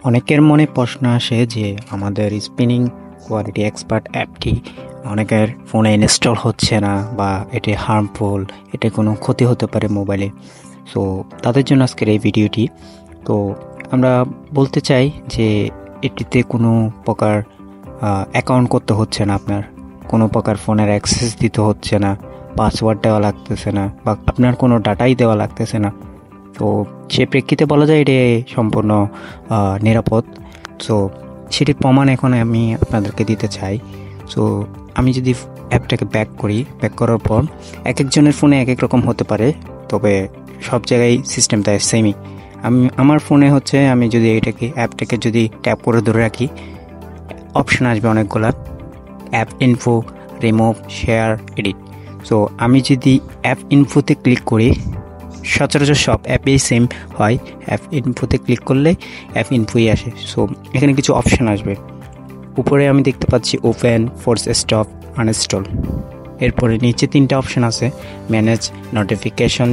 অনেকের মনে প্রশ্ন আসে যে আমাদের স্পিনিং কোয়ালিটি এক্সপার্ট অ্যাপটি অনেকের ফোনে ইনস্টল হচ্ছে না বা এটি হার্মফুল, এতে কোনো ক্ষতি হতে পারে মোবাইলে। সো তাদের জন্য আজকের এই ভিডিওটি। তো আমরা বলতে চাই যে এটিতে কোনো প্রকার অ্যাকাউন্ট করতে হচ্ছে না, আপনার কোনো প্রকার ফোনের অ্যাক্সেস দিতে হচ্ছে না, পাসওয়ার্ড দেওয়া লাগতেছে না বা আপনার কোনো ডাটাই দেওয়া লাগতেছে না। তো সে প্রেক্ষিতে বলা যায় এটি সম্পূর্ণ নিরাপদ। সো সেটির প্রমাণ এখন আমি আপনাদেরকে দিতে চাই। সো আমি যদি অ্যাপটাকে ব্যাক করার পর এক একজনের ফোনে এক এক রকম হতে পারে, তবে সব জায়গায় সিস্টেমটা সেমই। আমার ফোনে হচ্ছে, আমি যদি অ্যাপটাকে যদি ট্যাপ করে ধরে রাখি, অপশন আসবে অনেকগুলা, app info, remove, share, edit. So আমি যদি অ্যাপ ইনফোতে ক্লিক করি, সচরাচর সব অ্যাপেই সেম হয়, অ্যাপ ইনফোতে ক্লিক করলে অ্যাপ ইনফোই আসে। সো এখানে কিছু অপশান আসবে, উপরে আমি দেখতে পাচ্ছি ওপেন, ফোর্স স্টপ, আনইনস্টল। এরপরে নিচে তিনটা অপশান আছে, manage, notification,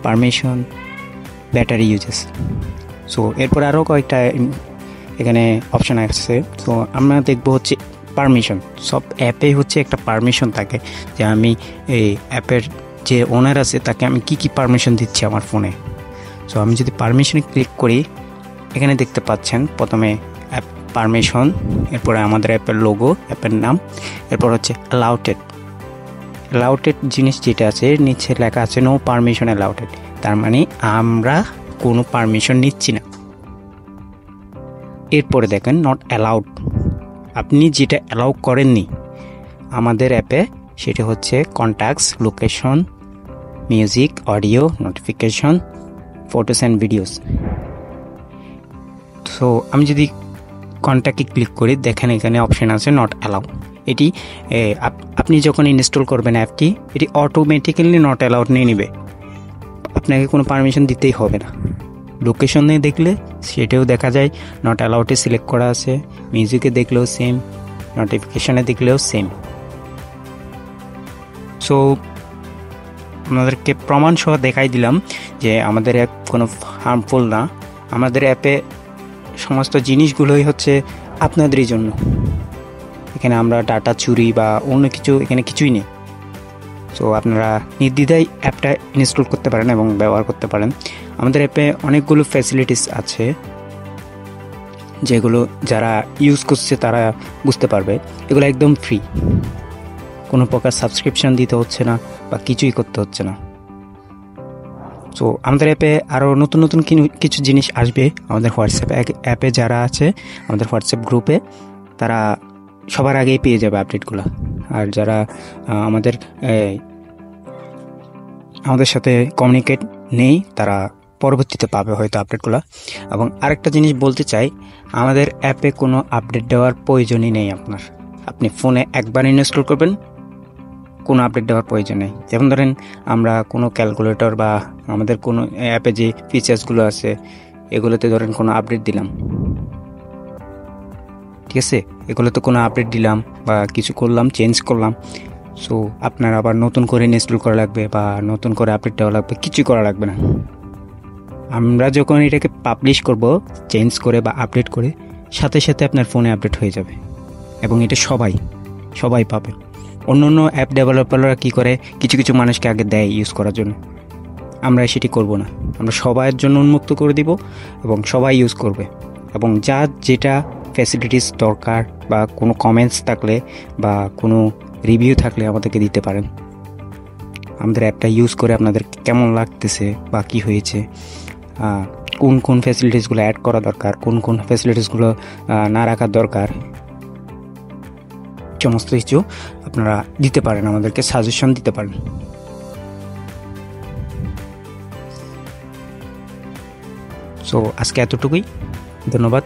permission, battery uses. So এরপরে আরও কয়েকটা এখানে অপশান আসছে। সো আমরা দেখবো হচ্ছে পারমিশন। সব অ্যাপেই হচ্ছে একটা পারমিশন থাকে, যে আমি এই অ্যাপের যে ওনার আছে তাকে আমি কি পারমিশন দিচ্ছি আমার ফোনে। সো আমি যদি পারমিশনে ক্লিক করি, এখানে দেখতে পাচ্ছেন প্রথমে অ্যাপ পারমিশন, এরপরে আমাদের অ্যাপের লোগো, অ্যাপের নাম, এরপর হচ্ছে অ্যালাউটেড জিনিস যেটা আছে নিচে লেখা আছে নো পারমিশন অ্যালাউটেড, তার মানে আমরা কোনো পারমিশন নিচ্ছি না। এরপরে দেখেন নট অ্যালাউড, আপনি যেটা অ্যালাউ করেননি আমাদের অ্যাপে, সেটা হচ্ছে contacts, location, music, audio, notification, photos and videos. So আমি যদি কন্ট্যাক্টে ক্লিক করি, দেখেন এখানে অপশান আছে নট অ্যালাউ। এটি আপনি যখন ইনস্টল করবেন অ্যাপটি, এটি অটোমেটিক্যালি নট অ্যালাউড নিয়ে নেবে, আপনাকে কোনো পারমিশন দিতেই হবে না। লোকেশনে দেখলে সেটাও দেখা যায় নট অ্যালাউডে সিলেক্ট করা আছে, মিউজিকে দেখলেও সেম, নোটিফিকেশানে দেখলেও সেম। সো আপনাদেরকে প্রমাণ সহ দেখাই দিলাম যে আমাদের অ্যাপ কোনো হার্মফুল না। আমাদের অ্যাপে সমস্ত জিনিসগুলোই হচ্ছে আপনাদেরই জন্য। এখানে আমরা ডাটা চুরি বা অন্য কিছু এখানে কিছুই নেই। সো আপনারা নির্দ্বিধায় অ্যাপটা ইনস্টল করতে পারেন এবং ব্যবহার করতে পারেন। আমাদের অ্যাপে অনেকগুলো ফ্যাসিলিটিস আছে, যেগুলো যারা ইউজ করছে তারা বুঝতে পারবে। এগুলো একদম ফ্রি, কোনো প্রকার সাবস্ক্রিপশন দিতে হচ্ছে না বা কিছুই করতে হচ্ছে না। সো আমাদের অ্যাপে আরও নতুন নতুন কিছু জিনিস আসবে। আমাদের হোয়াটসঅ্যাপ অ্যাপে যারা আছে, আমাদের হোয়াটসঅ্যাপ গ্রুপে, তারা সবার আগেই পেয়ে যাবে আপডেটগুলো। আর যারা আমাদের সাথে কমিউনিকেট নেই, তারা পরবর্তীতে পাবে হয়তো আপডেটগুলো। এবং আরেকটা জিনিস বলতে চাই, আমাদের অ্যাপে কোনো আপডেট দেওয়ার প্রয়োজনই নেই আপনার। আপনি ফোনে একবার ইনস্টল করবেন, কোনো আপডেট দেওয়ার প্রয়োজন নেই। যেমন ধরেন আমরা কোনো ক্যালকুলেটর বা আমাদের কোনো অ্যাপে যে ফিচার্সগুলো আছে, এগুলোতে ধরেন কোনো আপডেট দিলাম, ঠিক আছে, এগুলোতে কোনো আপডেট দিলাম বা কিছু করলাম, চেঞ্জ করলাম, সো আপনার আবার নতুন করে ইনস্টল করা লাগবে বা নতুন করে আপডেট দেওয়া লাগবে, কিছুই করা লাগবে না। আমরা যখন এটাকে পাবলিশ করব, চেঞ্জ করে বা আপডেট করে, সাথে সাথে আপনার ফোনে আপডেট হয়ে যাবে এবং এটা সবাই পাবে। অন্য অ্যাপ ডেভেলপাররা কী করে, কিছু কিছু মানুষকে আগে দেয় ইউজ করার জন্য, আমরা সেটি করব না। আমরা সবার জন্য উন্মুক্ত করে দিব এবং সবাই ইউজ করবে। এবং যার যেটা ফ্যাসিলিটিস দরকার বা কোনো কমেন্টস থাকলে বা কোনো রিভিউ থাকলে আমাদেরকে দিতে পারেন। আমাদের অ্যাপটা ইউজ করে আপনাদের কেমন লাগতেছে বা কী হয়েছে, কোন ফ্যাসিলিটিসগুলো অ্যাড করা দরকার, কোন ফ্যাসিলিটিসগুলো না রাখার দরকার, সমস্ত কিছু আপনারা দিতে পারেন, আমাদেরকে সাজেশন দিতে পারেন। সো আজকে এতটুকুই, ধন্যবাদ।